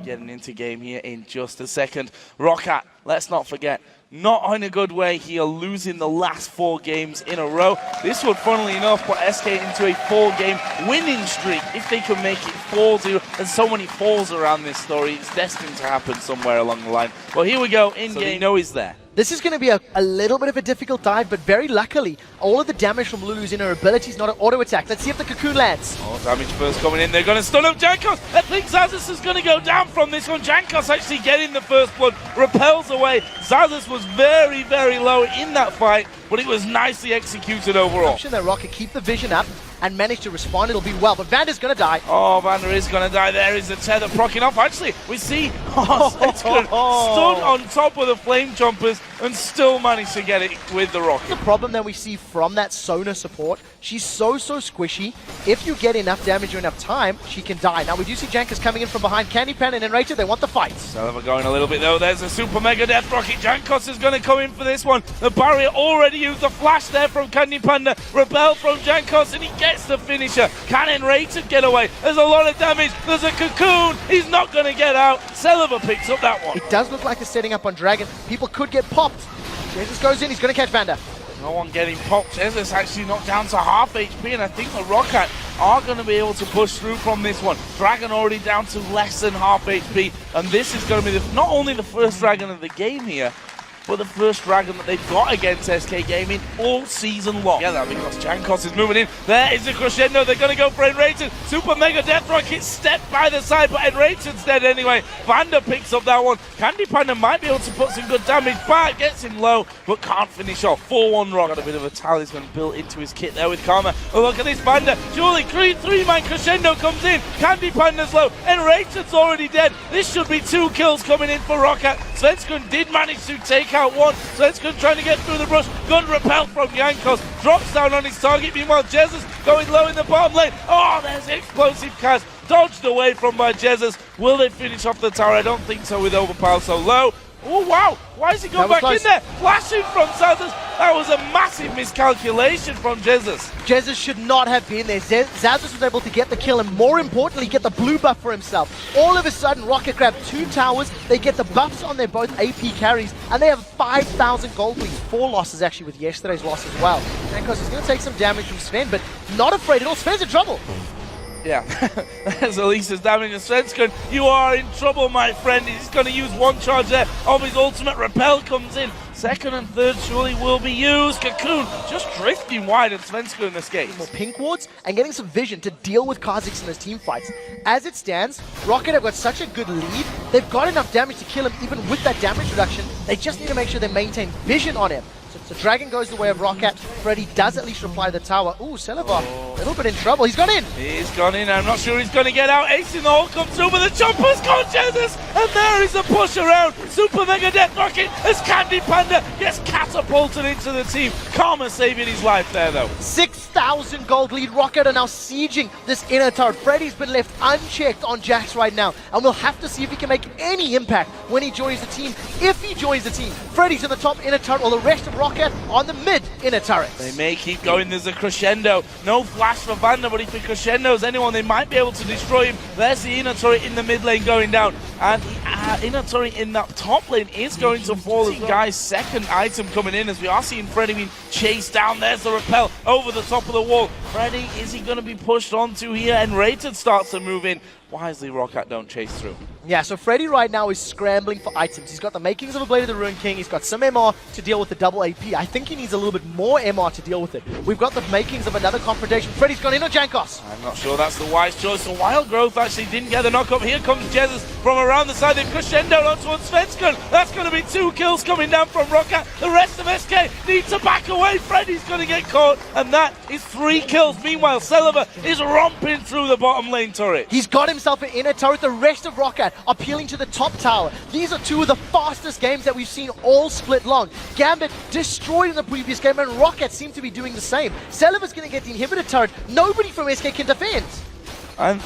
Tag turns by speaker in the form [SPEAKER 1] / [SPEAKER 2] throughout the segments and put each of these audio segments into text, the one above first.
[SPEAKER 1] getting into game here in just a second. ROCCAT, let's not forget, not in a good way here, losing the last 4 games in a row. This would, funnily enough, put SK into a 4-game winning streak if they could make it 4-0. There's so many falls around this story. It's destined to happen somewhere along the line. Well, here we go, in-game. So they know he's there.
[SPEAKER 2] This is going to be a little bit of a difficult dive, but very luckily, all of the damage from Lulu's in her ability is not an auto-attack. Let's see if the cocoon lands.
[SPEAKER 1] Oh, damage first coming in. They're going to stun up Jankos. I think Xaxus is going to go down from this one. Jankos actually getting the first blood. Repels away. Xaxus was very, very low in that fight, but it was nicely executed overall.
[SPEAKER 2] Option that ROCCAT keep the vision up and manage to respond. It'll be well, but Vander's going to die.
[SPEAKER 1] Oh, Vander is going to die. There is the tether proccing off. Actually, we see stood on top of the flame jumpers and still managed to get it with the rocket.
[SPEAKER 2] The problem that we see from that Sona support, she's so squishy. If you get enough damage or enough time, she can die. Now we do see Jankos coming in from behind. Candy Pan and Enrater, they want the fight.
[SPEAKER 1] Selva going a little bit though. There's a super mega death rocket. Jankos is going to come in for this one. The barrier already used. The flash there from Candy Panda. Rebel from Jankos, and he gets the finisher. Can Enrater get away? There's a lot of damage. There's a cocoon. He's not going to get out. Selva picks up that one.
[SPEAKER 2] It does look like they're setting up on Dragon. People could get popped. Jesus goes in. He's going to catch Vander.
[SPEAKER 1] No one getting popped. Jesus actually knocked down to half HP, and I think the ROCCAT are going to be able to push through from this one. Dragon already down to less than half HP, and this is going to be not only the first Dragon of the game here, but the first Dragon that they've got against SK Gaming all season long. Yeah, that because Jankos is moving in. There is a crescendo. They're going to go for Enrated. Super Mega Death Rocket stepped by the side, but Enrated's dead anyway. Vander picks up that one. Candy Panda might be able to put some good damage back. Gets him low, but can't finish off. 4-1 Rock. Got a bit of a talisman built into his kit there with Karma. Oh, look at this Vander. Surely 3-man crescendo comes in. Candy Panda's low. Enrated's already dead. This should be 2 kills coming in for ROCCAT. Svenskun did manage to take out one. Svenskun trying to get through the brush. Gun repelled from Jankos. Drops down on his target. Meanwhile, Jesus going low in the bottom lane. Oh, there's explosive cast. Dodged away from by Jesus. Will they finish off the tower? I don't think so with overpower so low. Oh, wow. Why is he going back in there? Flashing from Xaxus. That was a massive miscalculation from Jesus.
[SPEAKER 2] Jesus should not have been there. Xaxus was able to get the kill and, more importantly, get the blue buff for himself. All of a sudden, ROCCAT grabbed 2 towers. They get the buffs on their both AP carries, and they have 5,000 gold leads. 4 losses, actually, with yesterday's loss as well. Jankos is going to take some damage from Sven, but not afraid at all. Sven's in trouble.
[SPEAKER 1] Yeah, there's Elisa's damage to Svenskun. You are in trouble, my friend. He's going to use 1 charge there of his ultimate. Repel comes in. 2nd and 3rd surely will be used. Cocoon just drifting wide, and Svenskun escapes.
[SPEAKER 2] More pink wards and getting some vision to deal with Kha'Zix in those team fights. As it stands, ROCCAT have got such a good lead. They've got enough damage to kill him even with that damage reduction. They just need to make sure they maintain vision on him. So Dragon goes the way of ROCCAT. Freddy does at least reply to the tower. Ooh, Selva, a little bit in trouble. He's gone in.
[SPEAKER 1] He's gone in. I'm not sure he's going to get out. Ace in the hole comes through, but the jumper's gone, Jesus. And there is a push around. Super Mega Death Rocket as Candy Panda gets catapulted into the team. Karma saving his life there, though.
[SPEAKER 2] 6,000 gold lead. ROCCAT are now sieging this inner turret. Freddy's been left unchecked on Jax right now, and we'll have to see if he can make any impact when he joins the team. If he joins the team, Freddy's in the top inner turret, while the rest of ROCCAT on the mid inner turret.
[SPEAKER 1] They may keep going. There's a crescendo. No flash for Vander, but if he crescendos anyone, they might be able to destroy him. There's the inner turret in the mid lane going down. And the inner turret in that top lane is going to fall as Guy's 2nd item coming in, as we are seeing Freddy being chased down. There's the repel over the top of the wall. Freddy, is he going to be pushed onto here? And Rated starts to move in. Wisely, ROCCAT don't chase through.
[SPEAKER 2] Yeah, so Freddy right now is scrambling for items. He's got the makings of a Blade of the Ruined King. He's got some MR to deal with the double AP. I think he needs a little bit more MR to deal with it. We've got the makings of another confrontation. Freddy's gone in on Jankos.
[SPEAKER 1] I'm not sure that's the wise choice. The Wild Growth actually didn't get the knock-up. Here comes Jesus from around the side. They've crescendoed onto Svenskun. That's going to be 2 kills coming down from ROCCAT. The rest of SK need to back away. Freddy's going to get caught, and that is 3 kills. Meanwhile, Selva is romping through the bottom lane turret.
[SPEAKER 2] He's got himself an inner turret. The rest of ROCCAT are peeling to the top tower. These are 2 of the fastest games that we've seen all split long. Gambit destroyed in the previous game, and ROCCAT seem to be doing the same. Selva's going to get the inhibitor turret. Nobody from SK can defend.
[SPEAKER 1] And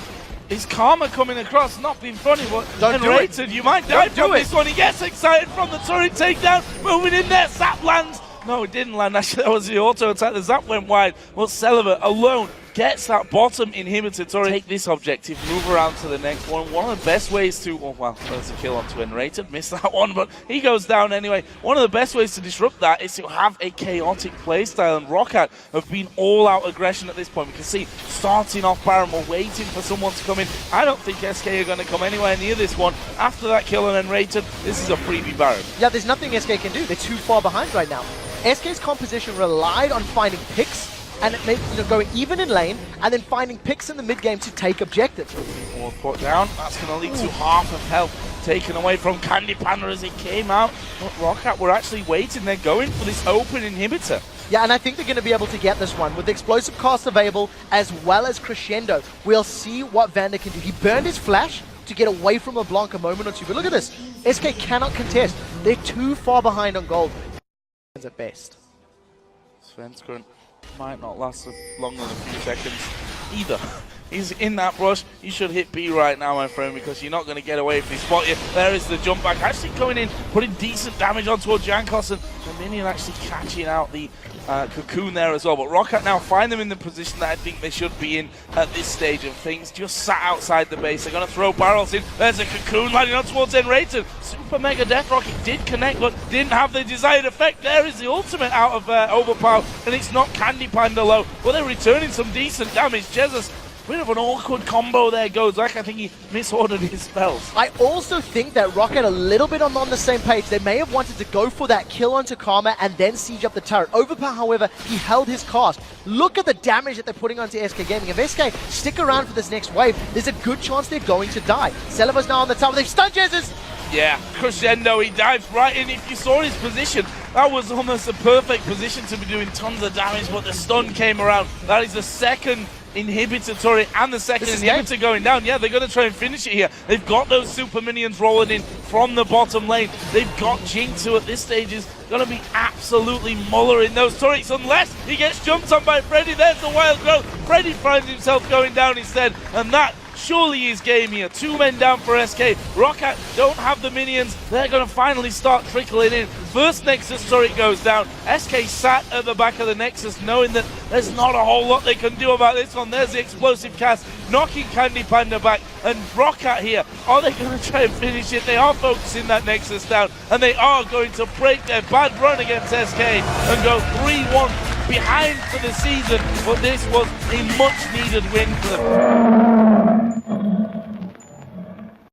[SPEAKER 1] is Karma coming across? Not being funny, but
[SPEAKER 2] don't do
[SPEAKER 1] Rated, you might die from this one. He gets excited from the turret takedown. Moving in there, Zap lands. No, it didn't land. Actually, that was the auto attack. The Zap went wide. Well, Selva alone gets that bottom inhibitor to take this objective, move around to the next one. One of the best ways to, oh, well, there's a kill onto Enrated, missed that one, but he goes down anyway. One of the best ways to disrupt that is to have a chaotic playstyle, and ROCCAT have been all-out aggression at this point. We can see starting off Baron, we're waiting for someone to come in. I don't think SK are going to come anywhere near this one. After that kill on Enrated, this is a freebie Baron.
[SPEAKER 2] Yeah, there's nothing SK can do. They're too far behind right now. SK's composition relied on finding picks and it made, going even in lane, and then finding picks in the mid game to take objectives.
[SPEAKER 1] Or put down, that's going to lead to half of health taken away from Candy Panda as it came out. But ROCCAT were actually waiting, they're going for this open inhibitor.
[SPEAKER 2] Yeah, and I think they're going to be able to get this one. With the explosive cast available, as well as Crescendo, we'll see what Vander can do. He burned his flash to get away from LeBlanc a moment or two, but look at this. SK cannot contest. They're too far behind on gold. At best.
[SPEAKER 1] Svenskron might not last longer than a few seconds either. He's in that brush. You should hit B right now, my friend, because you're not going to get away if he spot you. There is the jump back. Actually going in, putting decent damage on towards Jankos, and the minion actually catching out the cocoon there as well. But ROCCAT now find them in the position that I think they should be in at this stage of things. Just sat outside the base. They're going to throw barrels in. There's a cocoon landing on towards Enrated. Super Mega Death Rocket did connect, but didn't have the desired effect. There is the ultimate out of Overpower, and it's not Candy Panda low. Well, they're returning some decent damage. Jesus, bit of an awkward combo there goes. Like, I think he misordered his spells.
[SPEAKER 2] I also think that ROCCAT a little bit on the same page. They may have wanted to go for that kill onto Karma and then siege up the turret. Overpower, however, he held his cast. Look at the damage that they're putting onto SK Gaming. If SK stick around for this next wave, there's a good chance they're going to die. Celeba's now on the tower. They've stunned Jesus!
[SPEAKER 1] Yeah, Crescendo, he dives right in. If you saw his position, that was almost a perfect position to be doing tons of damage, but the stun came around. That is the second inhibitor turret and the second inhibitor going down. Yeah, they're going to try and finish it here. They've got those super minions rolling in from the bottom lane. They've got Jinx, who at this stage is going to be absolutely mullering those turrets unless he gets jumped on by Freddy. There's the wild growth. Freddy finds himself going down instead, and that surely is game here. 2 men down for SK. ROCCAT don't have the minions. They're going to finally start trickling in. First Nexus turret goes down. SK sat at the back of the Nexus knowing that there's not a whole lot they can do about this one. There's the explosive cast knocking Candy Panda back. And ROCCAT here, are they going to try and finish it? They are focusing that Nexus down, and they are going to break their bad run against SK and go 3-1 behind for the season. But this was a much needed win for them.